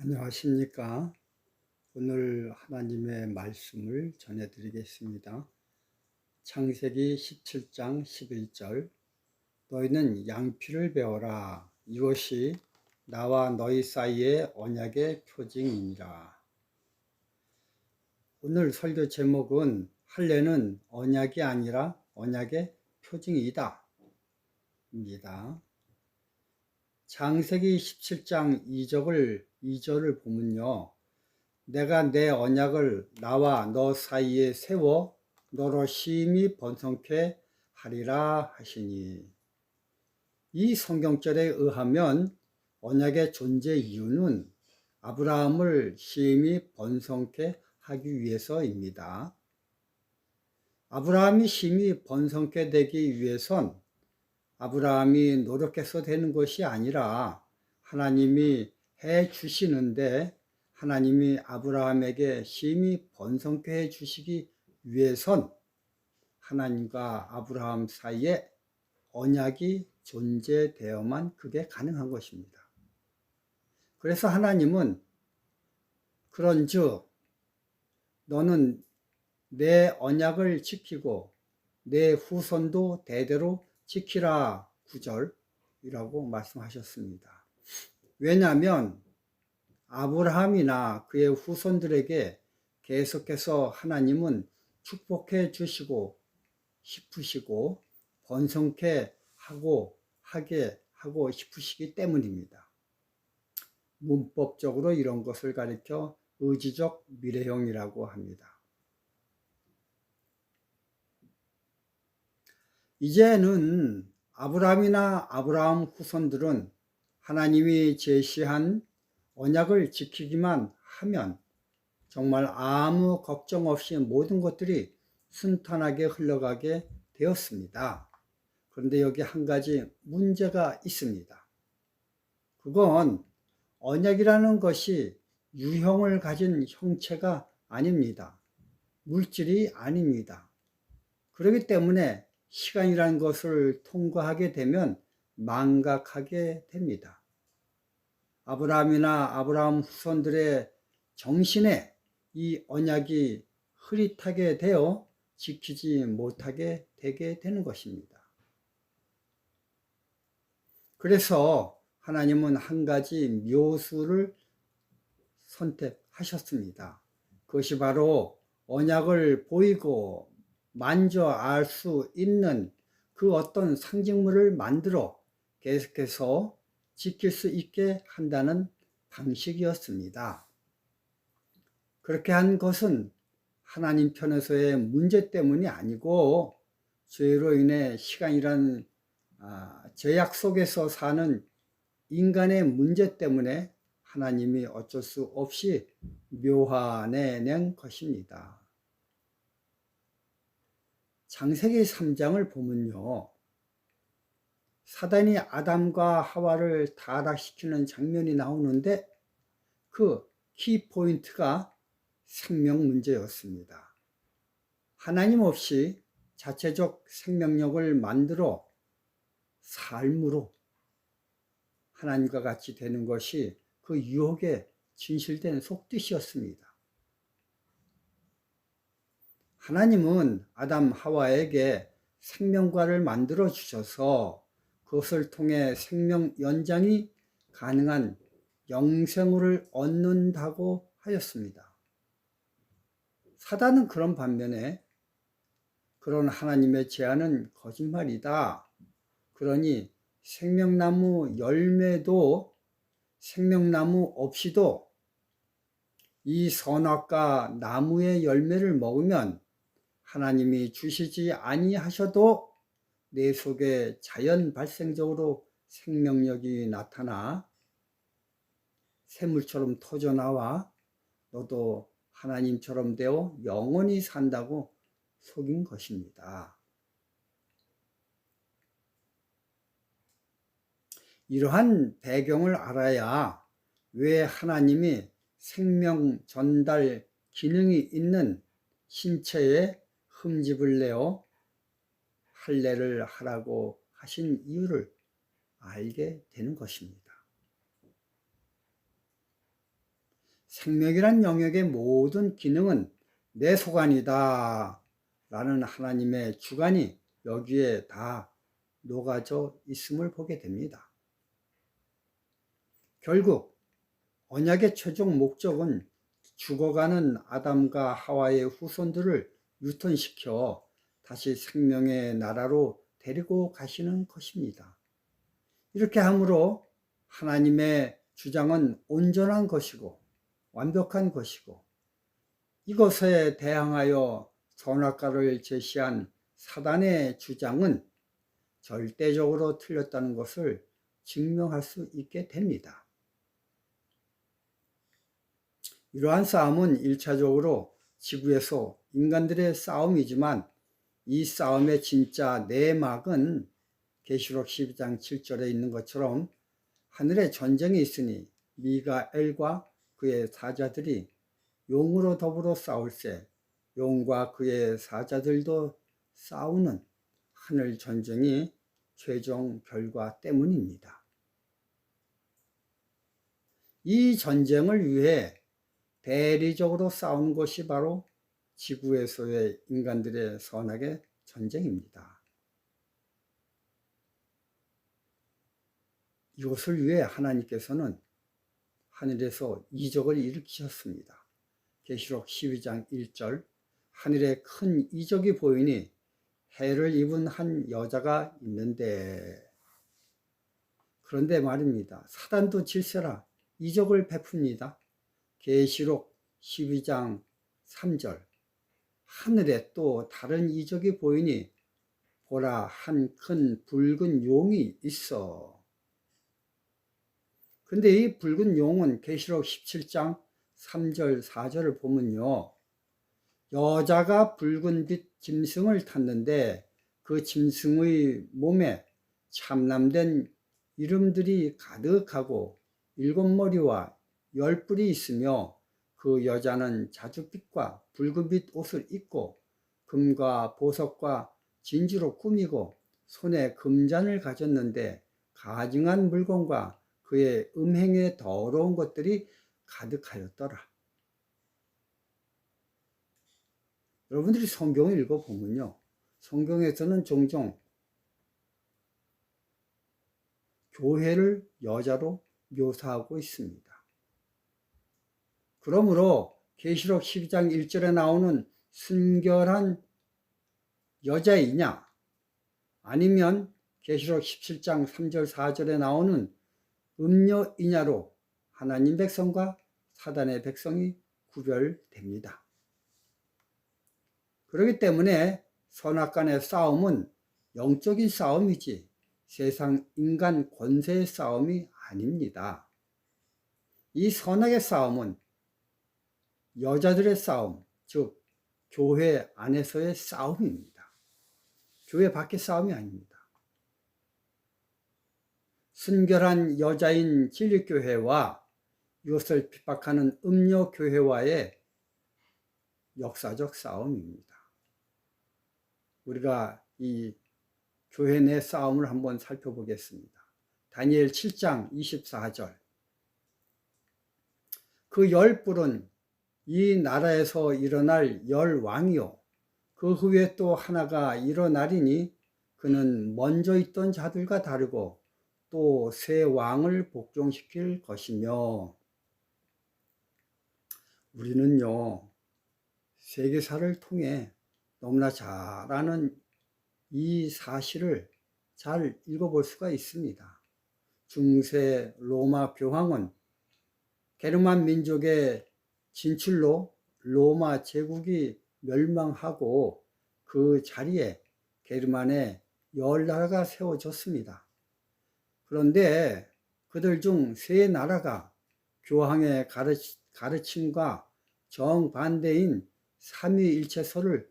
안녕하십니까. 오늘 하나님의 말씀을 전해드리겠습니다. 창세기 17장 11절 너희는 양피를 베어라. 이것이 나와 너희 사이의 언약의 표징이니라. 오늘 설교 제목은 할례는 언약이 아니라 언약의 표징이다 입니다. 창세기 17장 2절을 보면요. 내가 내 언약을 나와 너 사이에 세워 너로 심히 번성케 하리라 하시니, 이 성경절에 의하면 언약의 존재 이유는 아브라함을 심히 번성케 하기 위해서입니다. 아브라함이 심히 번성케 되기 위해선 아브라함이 노력해서 되는 것이 아니라 하나님이 해 주시는데, 하나님이 아브라함에게 심히 번성케 해 주시기 위해선 하나님과 아브라함 사이에 언약이 존재되어만 그게 가능한 것입니다. 그래서 하나님은 그런즉 너는 내 언약을 지키고 내 후손도 대대로 지키라 9절이라고 말씀하셨습니다. 왜냐하면 아브라함이나 그의 후손들에게 계속해서 하나님은 축복해 주시고 싶으시고 번성케 하게 하고 싶으시기 때문입니다. 문법적으로 이런 것을 가리켜 의지적 미래형이라고 합니다. 이제는 아브라함이나 아브라함 후손들은 하나님이 제시한 언약을 지키기만 하면 정말 아무 걱정 없이 모든 것들이 순탄하게 흘러가게 되었습니다. 그런데 여기 한 가지 문제가 있습니다. 그건 언약이라는 것이 유형을 가진 형체가 아닙니다. 물질이 아닙니다. 그렇기 때문에 시간이라는 것을 통과하게 되면 망각하게 됩니다. 아브라함이나 아브라함 후손들의 정신에 이 언약이 흐릿하게 되어 지키지 못하게 되게 되는 것입니다. 그래서 하나님은 한 가지 묘수를 선택하셨습니다. 그것이 바로 언약을 보이고 만져 알 수 있는 그 어떤 상징물을 만들어 계속해서 지킬 수 있게 한다는 방식이었습니다. 그렇게 한 것은 하나님 편에서의 문제 때문이 아니고 죄로 인해 시간이란 제약 속에서 사는 인간의 문제 때문에 하나님이 어쩔 수 없이 묘화내낸 것입니다. 창세기 3장을 보면요, 사단이 아담과 하와를 타락시키는 장면이 나오는데 그 키포인트가 생명 문제였습니다. 하나님 없이 자체적 생명력을 만들어 삶으로 하나님과 같이 되는 것이 그 유혹의 진실된 속뜻이었습니다. 하나님은 아담 하와에게 생명과를 만들어 주셔서 그것을 통해 생명 연장이 가능한 영생을 얻는다고 하였습니다. 사단은 그런 반면에 그런 하나님의 제안은 거짓말이다. 그러니 생명나무 열매도 생명나무 없이도 이 선악과 나무의 열매를 먹으면 하나님이 주시지 아니하셔도 내 속에 자연 발생적으로 생명력이 나타나 샘물처럼 터져나와 너도 하나님처럼 되어 영원히 산다고 속인 것입니다. 이러한 배경을 알아야 왜 하나님이 생명 전달 기능이 있는 신체에 흠집을 내어 할례를 하라고 하신 이유를 알게 되는 것입니다. 생명이란 영역의 모든 기능은 내 소관이다 라는 하나님의 주관이 여기에 다 녹아져 있음을 보게 됩니다. 결국 언약의 최종 목적은 죽어가는 아담과 하와의 후손들을 유턴시켜 다시 생명의 나라로 데리고 가시는 것입니다. 이렇게 함으로 하나님의 주장은 온전한 것이고 완벽한 것이고 이것에 대항하여 선악과를 제시한 사단의 주장은 절대적으로 틀렸다는 것을 증명할 수 있게 됩니다. 이러한 싸움은 1차적으로 지구에서 인간들의 싸움이지만 이 싸움의 진짜 내막은 계시록 12장 7절에 있는 것처럼 하늘에 전쟁이 있으니 미가엘과 그의 사자들이 용으로 더불어 싸울세 용과 그의 사자들도 싸우는 하늘 전쟁이 최종 결과 때문입니다. 이 전쟁을 위해 대리적으로 싸우는 것이 바로 지구에서의 인간들의 선악의 전쟁입니다. 이것을 위해 하나님께서는 하늘에서 이적을 일으키셨습니다. 계시록 12장 1절 하늘에 큰 이적이 보이니 해를 입은 한 여자가 있는데 그런데 말입니다. 사단도 질세라 이적을 베풉니다. 계시록 12장 3절 하늘에 또 다른 이적이 보이니 보라 한 큰 붉은 용이 있어. 근데 이 붉은 용은 계시록 17장 3절 4절을 보면요 여자가 붉은빛 짐승을 탔는데 그 짐승의 몸에 참남된 이름들이 가득하고 7머리와 10뿔이 있으며 그 여자는 자줏빛과 붉은빛 옷을 입고 금과 보석과 진주로 꾸미고 손에 금잔을 가졌는데 가증한 물건과 그의 음행의 더러운 것들이 가득하였더라. 여러분들이 성경을 읽어보면요 성경에서는 종종 교회를 여자로 묘사하고 있습니다. 그러므로 계시록 12장 1절에 나오는 순결한 여자이냐 아니면 계시록 17장 3절 4절에 나오는 음녀이냐로 하나님 백성과 사단의 백성이 구별됩니다. 그렇기 때문에 선악간의 싸움은 영적인 싸움이지 세상 인간 권세의 싸움이 아닙니다. 이 선악의 싸움은 여자들의 싸움, 즉 교회 안에서의 싸움입니다. 교회 밖의 싸움이 아닙니다. 순결한 여자인 진리교회와 이것을 핍박하는 음녀교회와의 역사적 싸움입니다. 우리가 이 교회 내 싸움을 한번 살펴보겠습니다. 다니엘 7장 24절 그 10뿔은 이 나라에서 일어날 10왕이요 그 후에 또 하나가 일어나리니 그는 먼저 있던 자들과 다르고 또 새 왕을 복종시킬 것이며 우리는요 세계사를 통해 너무나 잘 아는 이 사실을 잘 읽어볼 수가 있습니다. 중세 로마 교황은 게르만 민족의 진출로 로마 제국이 멸망하고 그 자리에 게르만의 10나라가 세워졌습니다. 그런데 그들 중 3나라가 교황의 가르침과 정반대인 삼위일체설을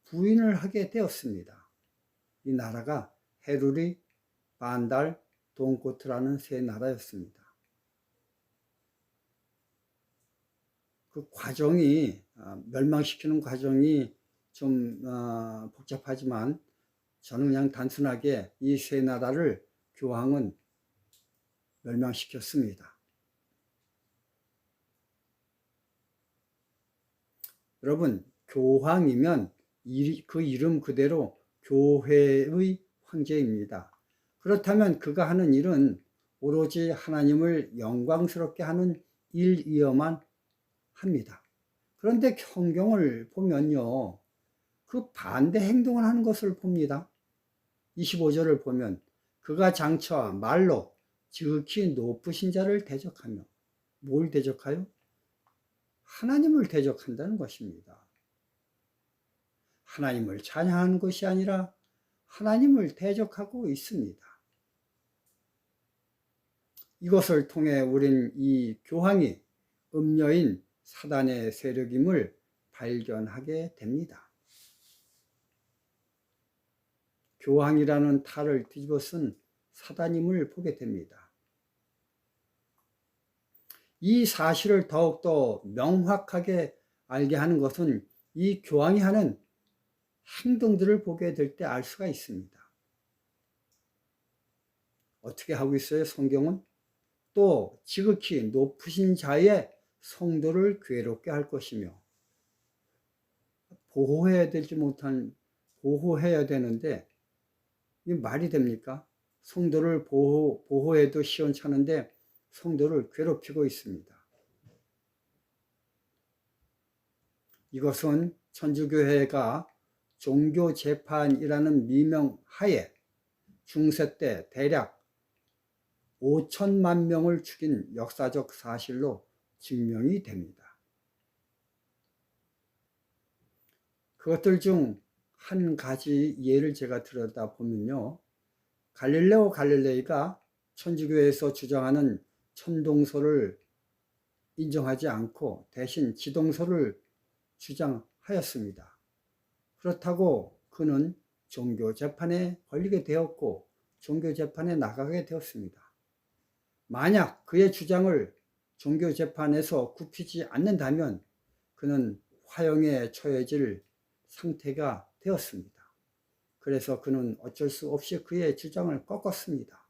부인을 하게 되었습니다. 이 나라가 헤루리, 반달, 돈코트라는 3나라였습니다. 그 과정이 멸망시키는 과정이 좀 복잡하지만 저는 그냥 단순하게 이 3나라를 교황은 멸망시켰습니다. 여러분, 교황이면 그 이름 그대로 교회의 황제입니다. 그렇다면 그가 하는 일은 오로지 하나님을 영광스럽게 하는 일이어만 합니다. 그런데 성경을 보면요, 그 반대 행동을 하는 것을 봅니다. 25절을 보면 그가 장차 말로 지극히 높으신 자를 대적하며, 뭘 대적하여? 하나님을 대적한다는 것입니다. 하나님을 찬양하는 것이 아니라 하나님을 대적하고 있습니다. 이것을 통해 우린 이 교황이 음녀인 사단의 세력임을 발견하게 됩니다. 교황이라는 탈을 뒤집어 쓴 사단임을 보게 됩니다. 이 사실을 더욱더 명확하게 알게 하는 것은 이 교황이 하는 행동들을 보게 될 때 알 수가 있습니다. 어떻게 하고 있어요? 성경은 또 지극히 높으신 자의 성도를 괴롭게 할 것이며, 보호해야 되는데 이게 말이 됩니까? 성도를 보호해도 시원찮은데 성도를 괴롭히고 있습니다. 이것은 천주교회가 종교재판이라는 미명 하에 중세 때 대략 5천만 명을 죽인 역사적 사실로 증명이 됩니다. 그것들 중 한 가지 예를 제가 들여다보면요, 갈릴레오 갈릴레이가 천주교에서 주장하는 천동설을 인정하지 않고 대신 지동설을 주장하였습니다. 그렇다고 그는 종교재판에 걸리게 되었고 종교재판에 나가게 되었습니다. 만약 그의 주장을 종교재판에서 굽히지 않는다면 그는 화형에 처해질 상태가 되었습니다. 그래서 그는 어쩔 수 없이 그의 주장을 꺾었습니다.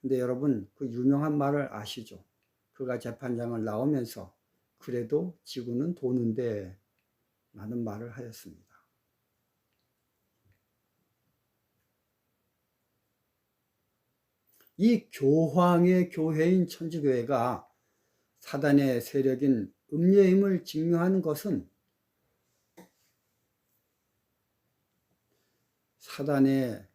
근데 여러분, 그 유명한 말을 아시죠? 그가 재판장을 나오면서 그래도 지구는 도는데 라는 말을 하였습니다. 이 교황의 교회인 천주교회가 사단의 세력인 음녀임을 증명하는 것은 사단의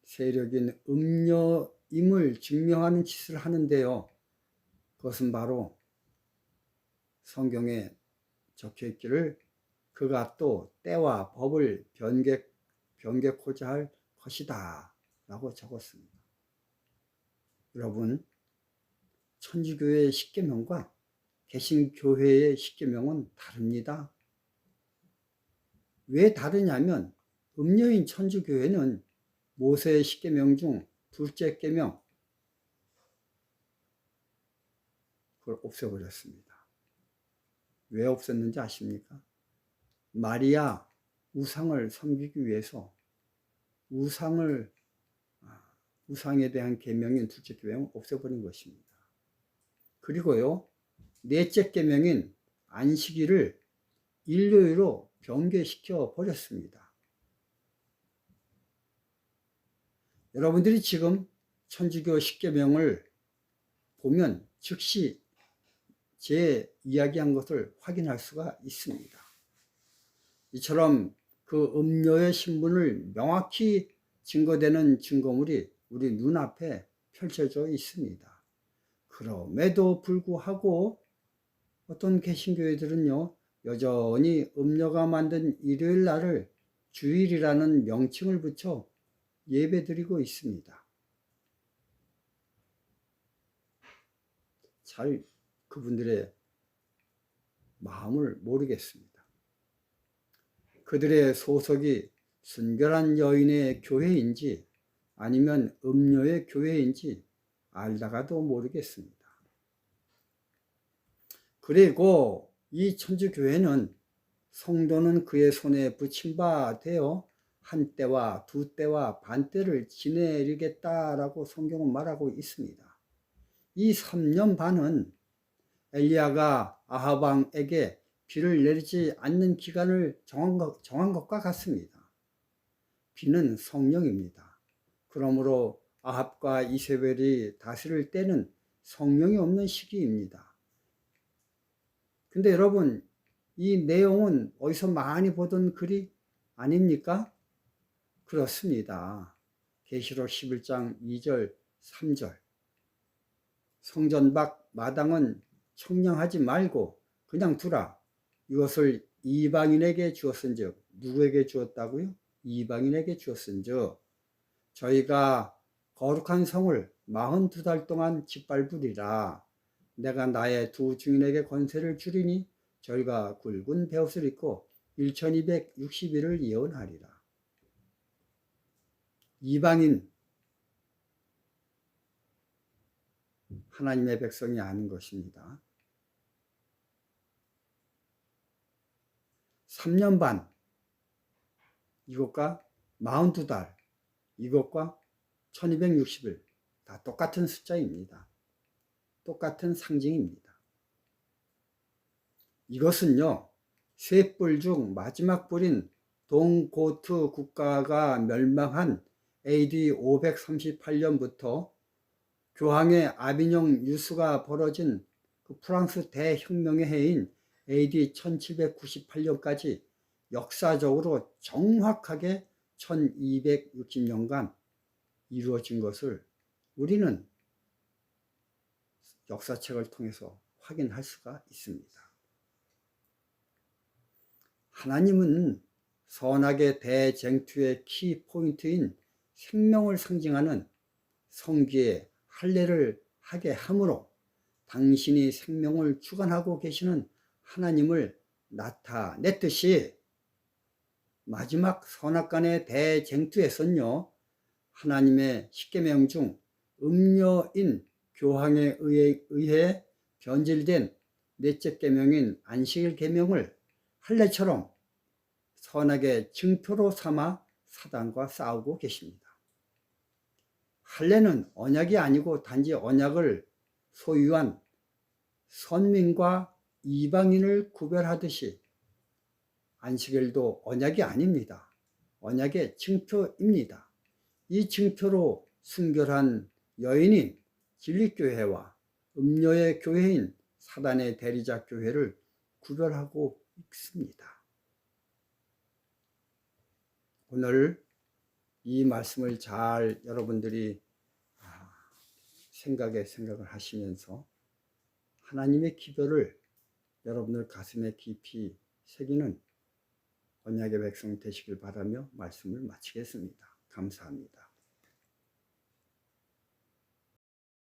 세력인 음녀임을 증명하는 짓을 하는데요. 그것은 바로 성경에 적혀 있기를 그가 또 때와 법을 변개코자 할 것이다 라고 적었습니다. 여러분, 천주교회의 십계명과 개신교회의 십계명은 다릅니다. 왜 다르냐면 음녀인 천주교회는 모세의 십계명 중 둘째 계명, 그걸 없애버렸습니다. 왜 없앴는지 아십니까? 마리아 우상을 섬기기 위해서 우상에 대한 계명인 둘째 계명을 없애버린 것입니다. 그리고요, 넷째 계명인 안식일을 일요일로 변개시켜 버렸습니다. 여러분들이 지금 천주교 십계명을 보면 즉시 제 이야기한 것을 확인할 수가 있습니다. 이처럼 그 음녀의 신분을 명확히 증거되는 증거물이 우리 눈앞에 펼쳐져 있습니다. 그럼에도 불구하고 어떤 개신교회들은요, 여전히 음녀가 만든 일요일 날을 주일이라는 명칭을 붙여 예배드리고 있습니다. 잘 그분들의 마음을 모르겠습니다. 그들의 소속이 순결한 여인의 교회인지 아니면 음녀의 교회인지 알다가도 모르겠습니다. 그리고 이 천주교회는 성도는 그의 손에 붙임 바 되어 한 때와 두 때와 반 때를 지내리겠다라고 성경은 말하고 있습니다. 이 3년 반은 엘리야가 아합 왕에게 비를 내리지 않는 기간을 정한 것과 같습니다. 비는 성령입니다. 그러므로 아합과 이세벨이 다스릴 때는 성령이 없는 시기입니다. 근데 여러분, 이 내용은 어디서 많이 보던 글이 아닙니까? 그렇습니다. 계시록 11장 2절, 3절. 성전 밖 마당은 청량하지 말고 그냥 두라. 이것을 이방인에게 주었은즉. 누구에게 주었다고요? 이방인에게 주었은즉 저희가 거룩한 성을 42달 동안 짓밟으리라. 내가 나의 두 증인에게 권세를 주리니 저희가 굵은 베옷을 입고 1260일을 예언하리라. 이방인, 하나님의 백성이 아닌 것입니다. 3년 반, 이것과 42달, 이것과 1260일 다 똑같은 숫자입니다. 똑같은 상징입니다. 이것은요, 세 뿔 중 마지막 뿔인 동고트 국가가 멸망한 AD 538년부터 교황의 아비뇽 유수가 벌어진 그 프랑스 대혁명의 해인 AD 1798년까지 역사적으로 정확하게 1260년간 이루어진 것을 우리는 역사책을 통해서 확인할 수가 있습니다. 하나님은 선악의 대쟁투의 키포인트인 생명을 상징하는 성기에 할례를 하게 하므로 당신이 생명을 주관하고 계시는 하나님을 나타냈듯이 마지막 선악간의 대쟁투에서는요, 하나님의 십계명 중 음녀인 교황에 의해 변질된 넷째 계명인 안식일 계명을 할례처럼 선악의 증표로 삼아 사단과 싸우고 계십니다. 할례는 언약이 아니고 단지 언약을 소유한 선민과 이방인을 구별하듯이 안식일도 언약이 아닙니다. 언약의 증표입니다. 이 증표로 순결한 여인인 진리교회와 음녀의 교회인 사단의 대리자 교회를 구별하고 있습니다. 오늘 이 말씀을 잘 여러분들이 생각을 하시면서 하나님의 기별을 여러분들 가슴에 깊이 새기는 언약의 백성 되시길 바라며 말씀을 마치겠습니다. 감사합니다.